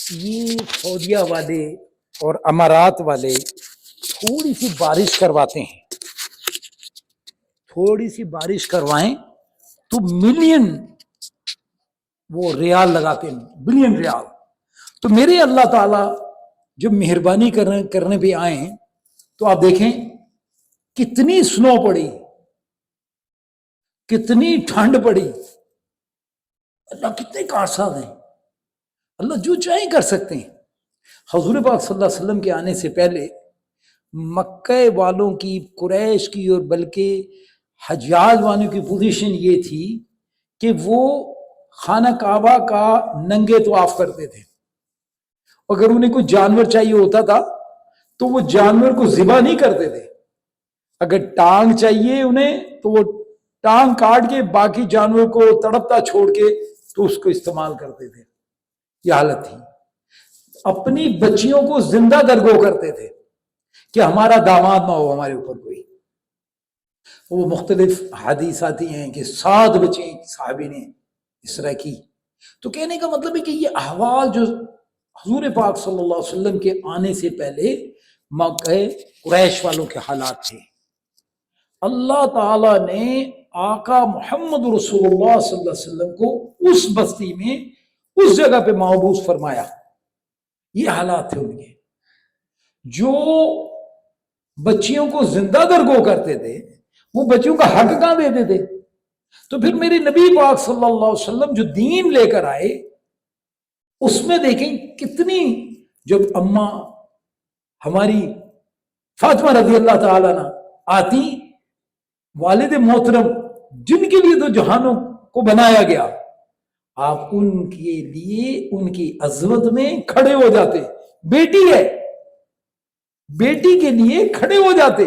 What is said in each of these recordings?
یہ سعودیہ والے اور امارات والے تھوڑی سی بارش کرواتے ہیں، تھوڑی سی بارش کروائیں تو ملین وہ ریال لگاتے ہیں، بلین ریال۔ تو میرے اللہ تعالیٰ جب مہربانی کرنے پہ آئے ہیں تو آپ دیکھیں کتنی سنو پڑی، کتنی ٹھنڈ پڑی۔ اللہ کتنے کارساز ہیں، اللہ جو چاہیں کر سکتے ہیں۔ حضور پاک صلی اللہ علیہ وسلم کے آنے سے پہلے مکہ والوں کی، قریش کی اور بلکہ حجاز والوں کی پوزیشن یہ تھی کہ وہ خانہ کعبہ کا ننگے طواف کرتے تھے۔ اگر انہیں کوئی جانور چاہیے ہوتا تھا تو وہ جانور کو ذبح نہیں کرتے تھے، اگر ٹانگ چاہیے انہیں تو وہ ٹانگ کاٹ کے باقی جانور کو تڑپتا چھوڑ کے تو اس کو استعمال کرتے تھے۔ یہ حالت تھی۔ اپنی بچیوں کو زندہ درگو کرتے تھے کہ ہمارا داماد نہ ہو ہمارے اوپر کوئی۔ وہ مختلف حدیث آتی ہیں کہ 7 بچے صحابی نے اس طرح کی۔ تو کہنے کا مطلب ہے کہ یہ احوال جو حضور پاک صلی اللہ علیہ وسلم کے آنے سے پہلے مکہ قریش والوں کے حالات تھے۔ اللہ تعالی نے آقا محمد رسول اللہ صلی اللہ علیہ وسلم کو اس بستی میں، اس جگہ پہ مبعوث فرمایا۔ یہ حالات تھے ان کے۔ جو بچیوں کو زندہ درگو کرتے تھے وہ بچیوں کا حق کہاں دیتے تھے؟ تو پھر میرے نبی پاک صلی اللہ علیہ وسلم جو دین لے کر آئے اس میں دیکھیں کتنی، جب اماں ہماری فاطمہ رضی اللہ تعالیٰ عنہ آتی، والد محترم جن کے لیے تو جہانوں کو بنایا گیا، آپ ان کے لیے ان کی عظمت میں کھڑے ہو جاتے۔ بیٹی ہے، بیٹی کے لیے کھڑے ہو جاتے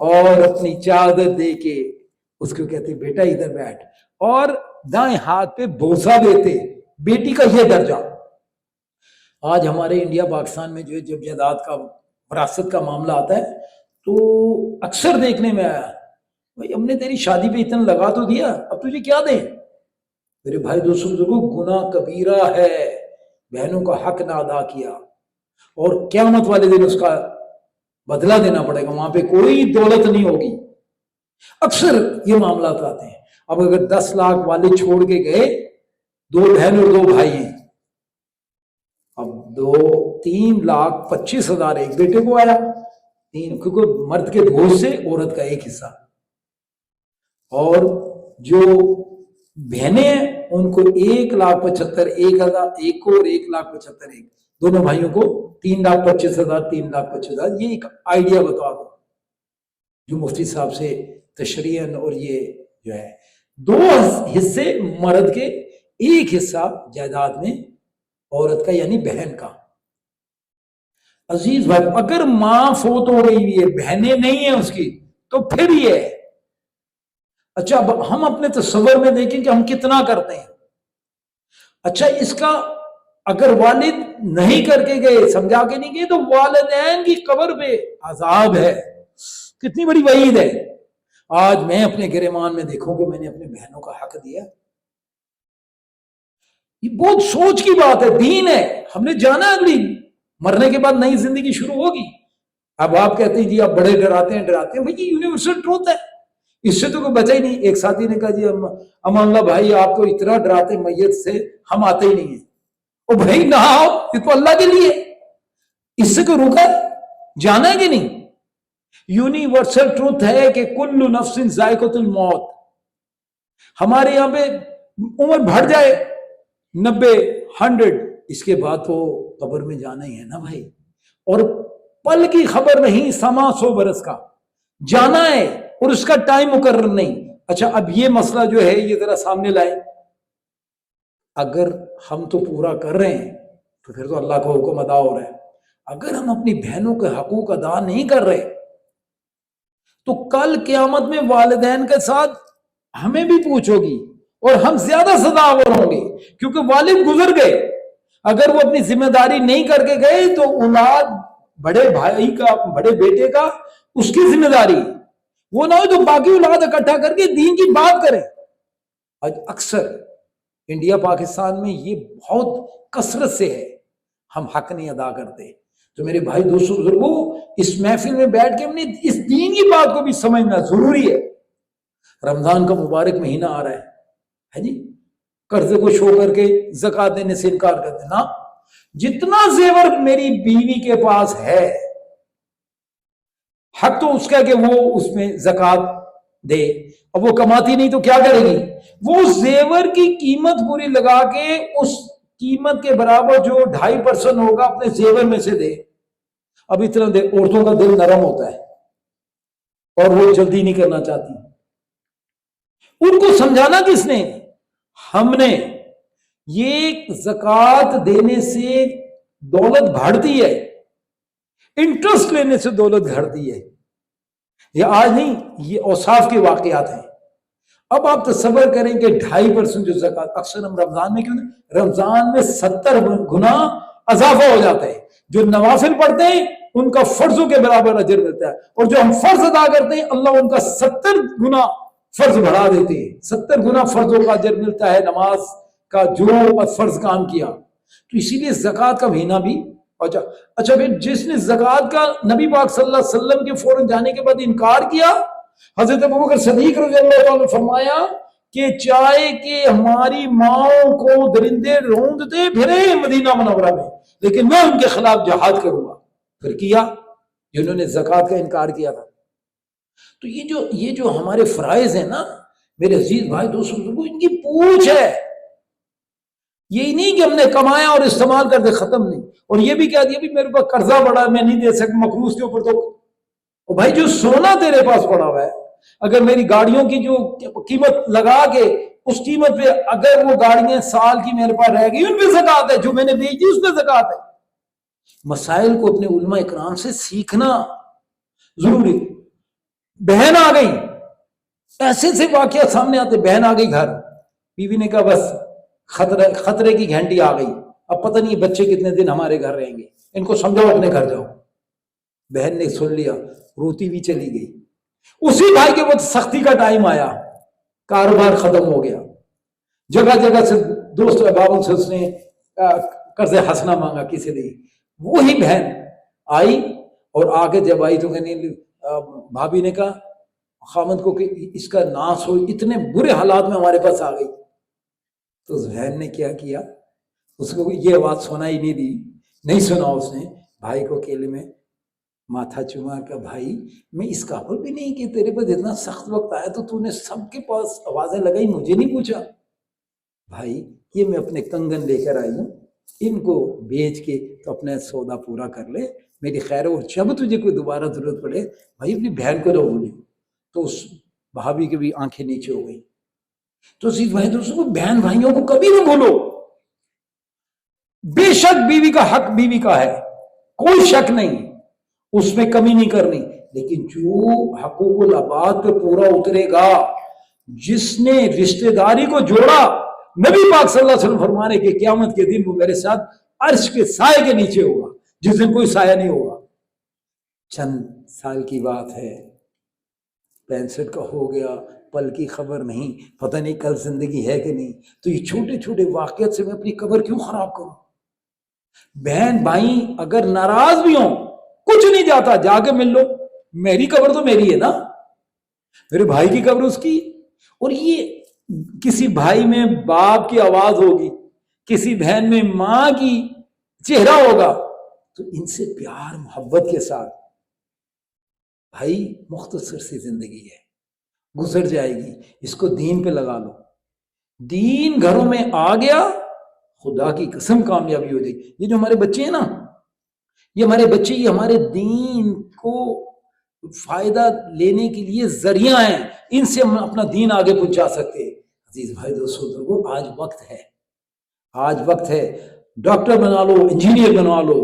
اور اپنی چادر دے کے اس کو کہتے بیٹا ادھر بیٹھ، اور دائیں ہاتھ پہ بوسہ دیتے۔ بیٹی کا یہ درجہ۔ آج ہمارے انڈیا پاکستان میں جو ہے جب جائیداد کا، وراثت کا معاملہ آتا ہے تو اکثر دیکھنے میں آیا، بھائی ہم نے تیری شادی پہ اتنا لگا تو دیا، اب تجھے کیا دیں؟ میرے بھائی دوستوں بزرگوں، گناہ کبیرہ ہے بہنوں کا حق نہ ادا کیا، اور قیامت والے دن اس کا بدلہ دینا پڑے گا، وہاں پہ کوئی دولت نہیں ہوگی۔ اکثر یہ معاملات آتے ہیں۔ اب اگر 10 لاکھ والد چھوڑ کے گئے، 2 بہن اور 2 بھائی ہیں، اب 3,25,000 ایک بیٹے کو آیا، کیونکہ مرد کے بوجھ سے عورت کا ایک حصہ، اور جو بہنیں ہیں ان کو 1,75,000 ایک کو، اور 1,75,000 دونوں بھائیوں کو 3,25,000 3,25,000۔ یہ ایک آئیڈیا بتا دو جو مفتی صاحب سے تشریحاً، اور یہ جو ہے 2 حصے مرد کے، 1 حصہ جائیداد میں عورت کا یعنی بہن کا۔ عزیز بھائی، اگر ماں فوت ہو رہی ہے، بہنیں نہیں ہیں اس کی، تو پھر یہ ہے۔ اچھا اب ہم اپنے تصور میں دیکھیں کہ ہم کتنا کرتے ہیں۔ اچھا اس کا اگر والد نہیں کر کے گئے، سمجھا کے نہیں گئے، تو والدین کی قبر پہ عذاب ہے۔ کتنی بڑی وعید ہے۔ آج میں اپنے گریمان میں دیکھوں کہ میں نے اپنے بہنوں کا حق دیا، یہ بہت سوچ کی بات ہے۔ دین ہے، ہم نے جانا اگلی مرنے کے بعد نئی زندگی شروع ہوگی۔ اب آپ کہتے ہیں جی آپ بڑے ڈراتے ہیں بھائی یہ یونیورسل ٹروتھ ہے، اس سے تو کوئی بچا ہی نہیں۔ ایک ساتھی نے کہا جی امان اللہ بھائی آپ تو اتنا ڈراتے میت سے، ہم آتے ہی نہیں ہیں۔ او بھائی نہ آؤ، یہ تو اللہ کے لیے، اس سے کوئی روکا؟ جانا ہے کہ نہیں؟ یونیورسل ٹروتھ ہے کہ کل نفس ذائقۃ الموت۔ ہمارے یہاں پہ عمر بڑھ جائے 90 100، اس کے بعد تو قبر میں جانا ہی ہے نا بھائی۔ اور پل کی خبر نہیں، سما 100 برس کا جانا ہے، اور اس کا ٹائم مقرر نہیں۔ اچھا اب یہ مسئلہ جو ہے یہ ذرا سامنے لائیں۔ اگر ہم تو پورا کر رہے ہیں تو پھر تو اللہ کا حکم ادا ہو رہا ہے۔ اگر ہم اپنی بہنوں کے حقوق ادا نہیں کر رہے تو کل قیامت میں والدین کے ساتھ ہمیں بھی پوچھو گی، اور ہم زیادہ سزاوار ہوں گے کیونکہ والد گزر گئے۔ اگر وہ اپنی ذمہ داری نہیں کر کے گئے تو اولاد، بڑے بھائی کا، بڑے بیٹے کا، اس کی ذمہ داری وہ نہ ہو تو باقی اولاد اکٹھا کر کے دین کی بات کریں۔ آج اکثر انڈیا پاکستان میں یہ بہت کثرت سے ہے، ہم حق نہیں ادا کرتے. تو میرے بھائی دوستوں بزرگوں، اس محفل میں بیٹھ کے ہم نے اس دین کی بات کو بھی سمجھنا ضروری ہے. رمضان کا مبارک مہینہ آ رہا ہے جی، قرضے کو شو کر کے زکوٰۃ دینے سے انکار کر دینا. جتنا زیور میری بیوی کے پاس ہے حق تو اس کا کہ وہ اس میں زکوٰۃ دے. اب وہ کماتی نہیں تو کیا کرے گی؟ وہ زیور کی قیمت پوری لگا کے اس قیمت کے برابر جو 2.5% ہوگا اپنے زیور میں سے دے. اب اتنا دے. عورتوں کا دل نرم ہوتا ہے اور وہ جلدی نہیں کرنا چاہتی. ان کو سمجھانا کس نے؟ ہم نے. یہ زکوٰۃ دینے سے دولت بڑھتی ہے، انٹرسٹ لینے سے دولت گھٹتی ہے. یہ آج نہیں، یہ اوصاف کے واقعات ہیں. اب آپ تصور کریں کہ 2.5% جو زکوٰۃ، اکثر ہم رمضان میں کیوں نہیں، رمضان میں 70 گنا اضافہ ہو جاتا ہے. جو نوافل پڑھتے ہیں ان کا فرضوں کے برابر اجر ملتا ہے، اور جو ہم فرض ادا کرتے ہیں اللہ ان کا 70 گنا فرض بڑھا دیتے ہیں. 70 گنا فرضوں کا اجر ملتا ہے نماز کا جو فرض کام کیا. تو اسی لیے زکوٰۃ کا مہینہ بھی. اچھا پھر جس نے زکوٰۃ کا نبی پاک صلی اللہ علیہ وسلم کے فوراً جانے کے بعد انکار کیا، حضرت ابوبکر صدیق رضی اللہ عنہ نے فرمایا کہ چاہے کہ ہماری ماؤں کو درندے روندتے پھرے مدینہ منورہ میں، لیکن میں ان کے خلاف جہاد کروں گا. پھر کیا جنہوں نے زکوٰۃ کا انکار کیا تھا. تو یہ جو ہمارے فرائض ہیں نا میرے عزیز بھائی دوستوں، ان کی پوچھ ہے. یہی نہیں کہ ہم نے کمایا اور استعمال کر دے، ختم نہیں. اور یہ بھی کہہ دیا بھی میرے پاس قرضہ بڑا ہے میں نہیں دے سکتا مقروض کے اوپر. تو بھائی جو سونا تیرے پاس پڑا ہوا ہے، اگر میری گاڑیوں کی جو قیمت لگا کے اس قیمت پہ اگر وہ گاڑیاں سال کی میرے پاس رہ گئی ان پہ زکوٰۃ ہے، جو میں نے بیچی اس پہ زکوٰۃ ہے. مسائل کو اپنے علماء اکرام سے سیکھنا ضروری. بہن آ گئی، ایسے سے واقعہ سامنے آتے. بہن آ گئی گھر، بیوی نے کہا بس خطرے کی گھنٹی آ گئی، اب پتہ نہیں بچے کتنے دن ہمارے گھر رہیں گے، ان کو سمجھاؤ اپنے گھر جاؤ. بہن نے سن لیا، روتی بھی چلی گئی. اسی بھائی کے وقت سختی کا ٹائم آیا، کاروبار ختم ہو گیا. جگہ جگہ سے دوست احبابوں سے اس نے قرض حسنہ مانگا کسی نے. وہی بہن آئی اور آگے جب آئی تو بھابھی نے کہا خامد کو کہ اس کا ناس ہو، اتنے برے حالات میں ہمارے پاس آ گئی. تو اس بہن نے کیا کیا، اس کو یہ آواز سنائی نہیں دی، نہیں سنا. اس نے بھائی کو اکیلے میں ماتھا چوما کہ بھائی میں اس قابل بھی نہیں کہ تیرے پاس اتنا سخت وقت آیا تو نے سب کے پاس آوازیں لگائی، مجھے نہیں پوچھا. بھائی یہ میں اپنے کنگن لے کر آئی ہوں، ان کو بیچ کے تو اپنا سودا پورا کر لے، میری خیر. اور جب تجھے کوئی دوبارہ ضرورت پڑے بھائی اپنی بہن کو نہ بھولی. تو اس بھابھی کی بھی آنکھیں نیچے ہو گئی. تو سیدھ بھائی دوستوں، بہن بھائیوں کو کبھی نہ بھولو. بے شک بیوی کا حق بیوی کا ہے، کوئی شک نہیں، اس میں کمی نہیں کرنی. لیکن جو حقوق العباد پہ پورا اترے گا، جس نے رشتہ داری کو جوڑا، نبی پاک صلی اللہ علیہ وسلم فرمانے کہ قیامت کے دن وہ میرے ساتھ عرش کے سائے کے نیچے ہوگا، جس دن کوئی سایہ نہیں ہوگا. چند سال کی بات ہے، 65 کا ہو گیا، پل کی خبر نہیں، پتہ نہیں کل زندگی ہے کہ نہیں. تو یہ چھوٹے چھوٹے واقعات سے میں اپنی قبر کیوں خراب کروں؟ بہن بھائی اگر ناراض بھی ہوں کچھ نہیں جاتا، جا کے مل لو. میری قبر تو میری ہے نا، میرے بھائی کی قبر اس کی. اور یہ کسی بھائی میں باپ کی آواز ہوگی، کسی بہن میں ماں کی چہرہ ہوگا، تو ان سے پیار محبت کے ساتھ. بھائی مختصر سی زندگی ہے، گزر جائے گی، اس کو دین پہ لگا لو. دین گھروں میں آ گیا، خدا کی قسم کامیابی ہو جائے گی. یہ جو ہمارے بچے ہیں نا، یہ ہمارے بچے، یہ ہمارے دین کو فائدہ لینے کے لیے ذریعہ ہیں، ان سے ہم اپنا دین آگے پہنچا سکتے ہیں. عزیز بھائی دوستو، آج وقت ہے، آج وقت ہے. ڈاکٹر بنا لو، انجینئر بنا لو،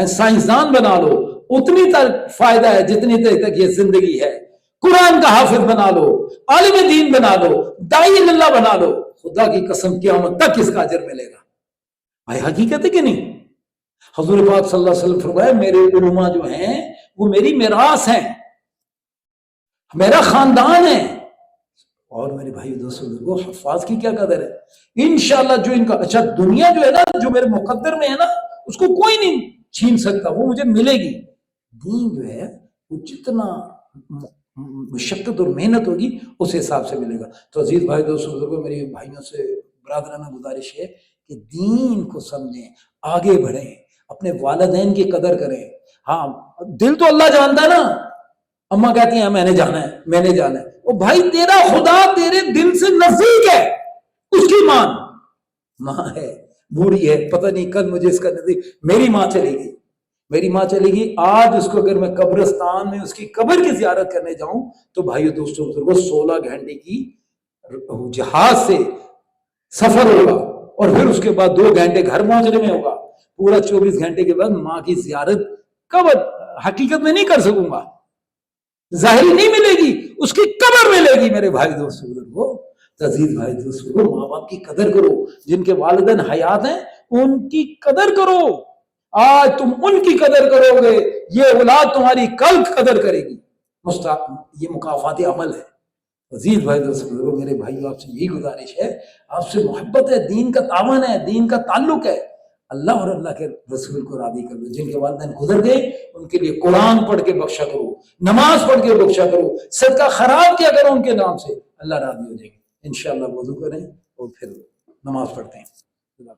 سائنسدان بنا لو، اتنی تک فائدہ ہے جتنی تک یہ زندگی ہے. قرآن کا حافظ بنا لو، عالم دین بنا لو، داعی اللہ بنا لو، خدا کی قسم قیامت تک اس کا اجر ملے گا. بھائی حقیقت ہے کہ نہیں؟ حضور پاک صلی اللہ علیہ وسلم فرمایا میرے علماء جو ہیں وہ میری میراث ہیں، میرا خاندان ہے. اور میرے بھائی دوستوں، حفاظ کی کیا قدر ہے. انشاءاللہ جو ان کا اچھا دنیا جو ہے نا، جو میرے مقدر میں ہے نا، اس کو کوئی نہیں چھین سکتا, وہ مجھے ملے گی. دین جو ہے وہ جتنا مشقت اور محنت ہوگی اس حساب سے ملے گا. تو عزیز بھائی دوستوں بزرگوں, میری بھائیوں سے برادرانہ گزارش ہے کہ دین کو سمجھیں, آگے بڑھیں, اپنے والدین کی قدر کریں. ہاں دل تو اللہ جانتا ہے نا, اماں کہتی ہیں میں نے جانا ہے, میں نے جانا ہے. وہ بھائی تیرا خدا تیرے دل سے نزدیک ہے, اس کی ماں ہے, بوڑھی ہے, پتہ نہیں کل مجھے اس کا نزدیک, میری ماں چلے گی, میری ماں چلے گی. آج اس کو اگر میں قبرستان میں اس کی قبر کی زیارت کرنے جاؤں تو بھائیو دوستوں بزرگوں 16 گھنٹے کی جہاز سے سفر ہوگا, اور پھر اس کے بعد 2 گھنٹے گھر پہنچنے میں ہوگا. پورا 24 گھنٹے کے بعد ماں کی زیارت قبر حقیقت میں نہیں کر سکوں گا, ظاہری نہیں ملے گی, اس کی قبر ملے گی. میرے بھائی دوستوں بزرگوں, عزیز بھائی دوستوں, ماں باپ کی قدر کرو. جن کے والدین حیات ہیں ان کی قدر کرو. آج تم ان کی قدر کرو گے, یہ اولاد تمہاری کل قدر کرے گی. یہ مکافات عمل ہے. عزیز بھائی دوستوں, میرے بھائی آپ سے یہی گزارش ہے, آپ سے محبت ہے, دین کا تعاون ہے, دین کا تعلق ہے. اللہ اور اللہ کے رسول کو راضی کر دو. جن کے والدین گزر گئے ان کے لیے قرآن پڑھ کے بخشا کرو, نماز پڑھ کے بخشا کرو, صدقہ خیرات کیا کرو ان کے نام سے, اللہ راضی ہو جائے گا. انشاءاللہ وضو کریں اور پھر نماز پڑھتے ہیں.